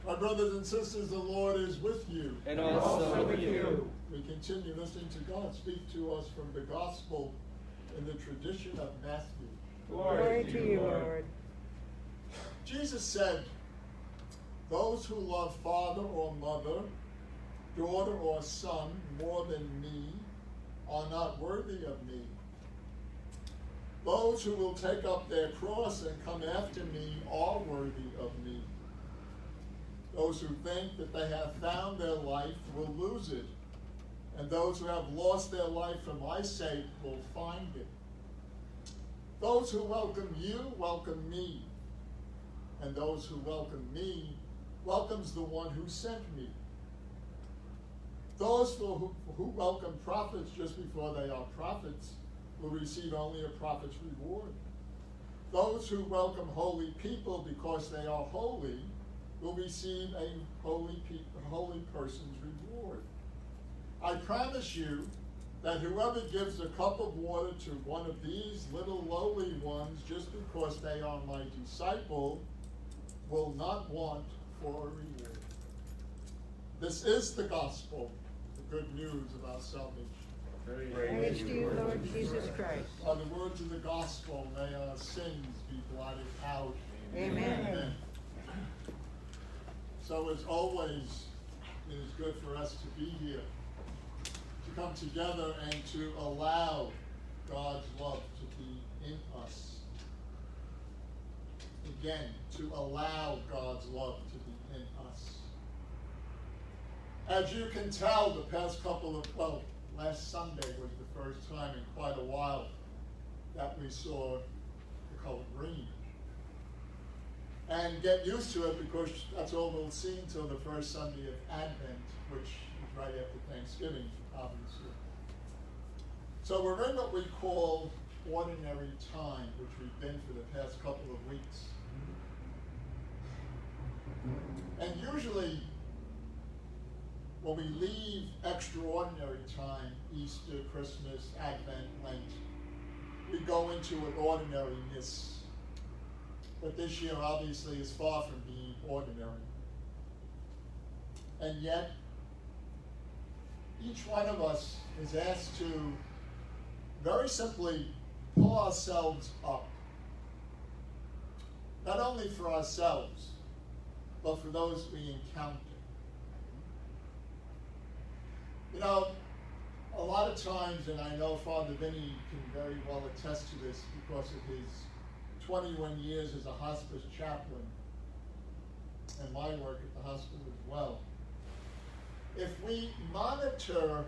My brothers and sisters, the Lord is with you. And also with you. We continue listening to God speak to us from the gospel in the tradition of Matthew. Glory to you, Lord. Jesus said, "Those who love father or mother, daughter or son more than me are not worthy of me. Those who will take up their cross and come after me are worthy of me. Those who think that they have found their life will lose it, and those who have lost their life for my sake will find it. Those who welcome you welcome me, and those who welcome me welcomes the one who sent me. Those who welcome prophets just before they are prophets will receive only a prophet's reward. Those who welcome holy people because they are holy will receive a holy person's reward. I promise you that whoever gives a cup of water to one of these little lowly ones just because they are my disciple will not want for a reward." This is the gospel, the good news of our salvation. Praise to you, Lord Jesus Christ. By the words of the gospel, may our sins be blotted out. Amen. Amen. So as always, it is good for us to be here, to come together and to allow God's love to be in us. Again, to allow God's love to be in us. As you can tell, the past last Sunday was the first time in quite a while that we saw the color green. And get used to it, because that's all we'll see until the first Sunday of Advent, which is right after Thanksgiving, obviously. So we're in what we call ordinary time, which we've been for the past couple of weeks. And usually, when we leave extraordinary time, Easter, Christmas, Advent, Lent, we go into an ordinariness. But this year, obviously, is far from being ordinary. And yet, each one of us is asked to very simply pull ourselves up. Not only for ourselves, but for those we encounter. You know, a lot of times, and I know Father Vinny can very well attest to this because of his 21 years as a hospice chaplain and my work at the hospital as well. If we monitor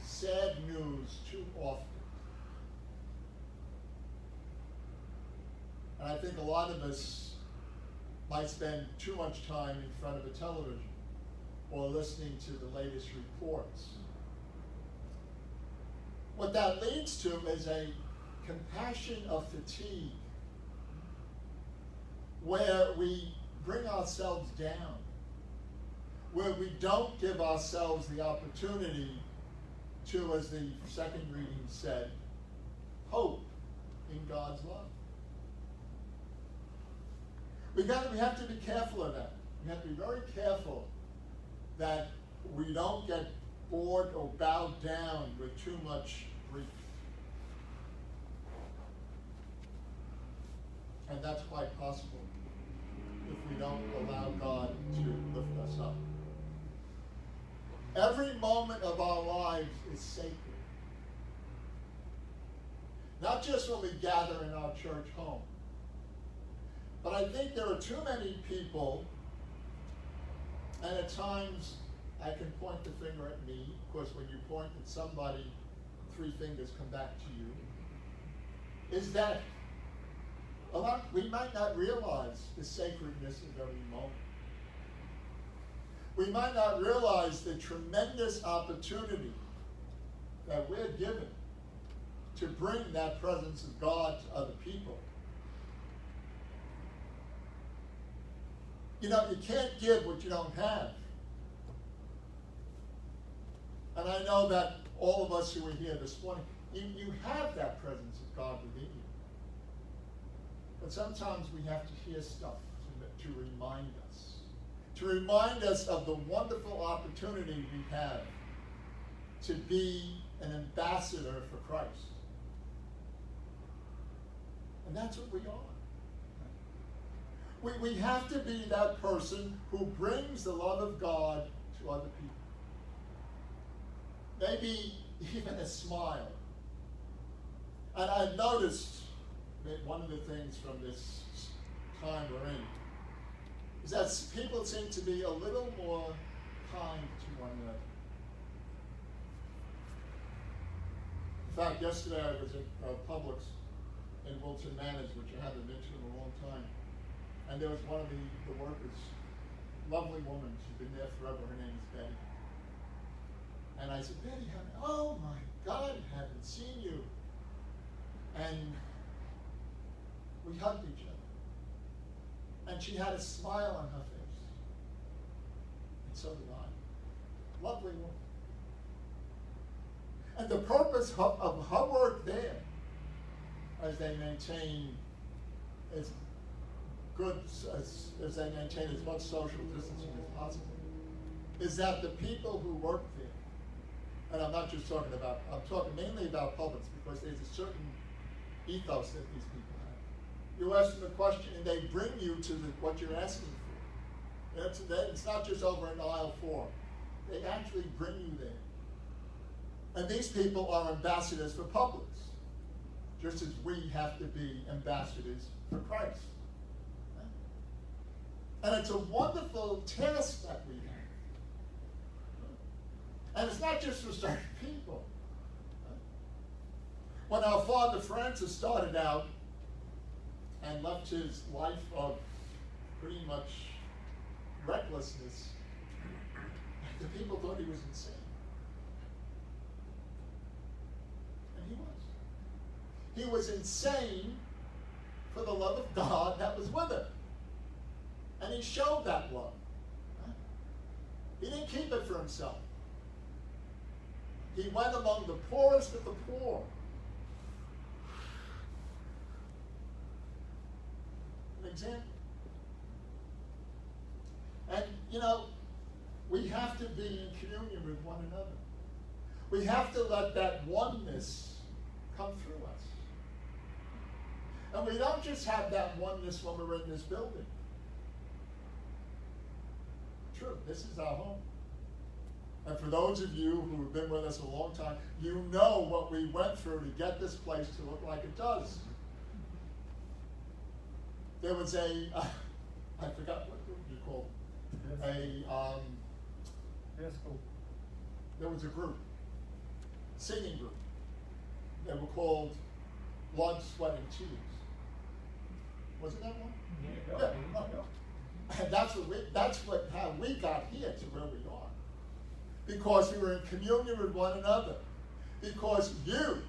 sad news too often, and I think a lot of us might spend too much time in front of a television or listening to the latest reports, what that leads to is a compassion of fatigue, where we bring ourselves down, where we don't give ourselves the opportunity to, as the second reading said, hope in God's love. We have to be careful of that. We have to be very careful that we don't get bored or bowed down with too much grief. And that's quite possible if we don't allow God to lift us up. Every moment of our lives is sacred. Not just when we gather in our church home, but I think there are too many people, and at times I can point the finger at me. Of course, when you point at somebody, 3 fingers come back to you. Is that we might not realize the sacredness of every moment. We might not realize the tremendous opportunity that we're given to bring that presence of God to other people. You know, you can't give what you don't have. And I know that all of us who are here this morning, you have that presence of God within you. But sometimes we have to hear stuff to remind us. to remind us of the wonderful opportunity we have to be an ambassador for Christ. And that's what we are. We have to be that person who brings the love of God to other people. Maybe even a smile. And I've noticed that one of the things from this time we're in is that people seem to be a little more kind to one another. In fact, yesterday I was at Publix in Wilton Manors, which I haven't been to in a long time. And there was one of the workers, lovely woman, she's been there forever, her name is Betty. And I said, Betty, oh my God, haven't seen you. And we hugged each other. And she had a smile on her face. And so did I. Lovely woman. And the purpose of her work there, as they maintain as good as they maintain as much social distancing as possible, is that the people who work there, and I'm not just talking about, I'm talking mainly about Publix, because there's a certain ethos that these people have. You ask them a question and they bring you to what you're asking for. It's not just over an aisle 4. They actually bring you there. And these people are ambassadors for Publix, just as we have to be ambassadors for Christ. And it's a wonderful task that we have. And it's not just for certain people. When our father Francis started out and left his life of pretty much recklessness, the people thought he was insane. And he was. He was insane for the love of God that was with him. And he showed that love. He didn't keep it for himself. He went among the poorest of the poor. An example. And, we have to be in communion with one another. We have to let that oneness come through us. And we don't just have that oneness when we're in this building. True, this is our home. And for those of you who have been with us a long time, you know what we went through to get this place to look like it does. There was I forgot what you called it. There was a group, singing group. They were called Blood, Sweat, and Tears. Wasn't that one? Yeah. And that's how we got here to where we are. Because we were in communion with one another. Because you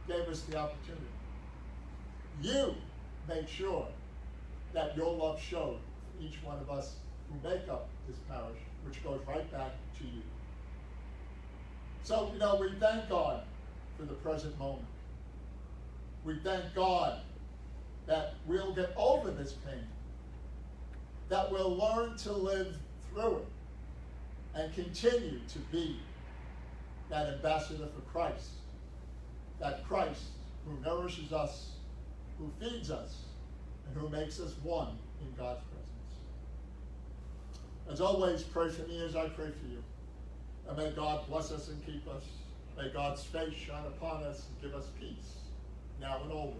gave us the opportunity. You made sure that your love showed for each one of us who make up this parish, which goes right back to you. So, we thank God for the present moment. We thank God that we'll get over this pain, that we'll learn to live through it, and continue to be that ambassador for Christ, that Christ who nourishes us, who feeds us, and who makes us one in God's presence. As always, pray for me as I pray for you. And may God bless us and keep us. May God's face shine upon us and give us peace, now and always.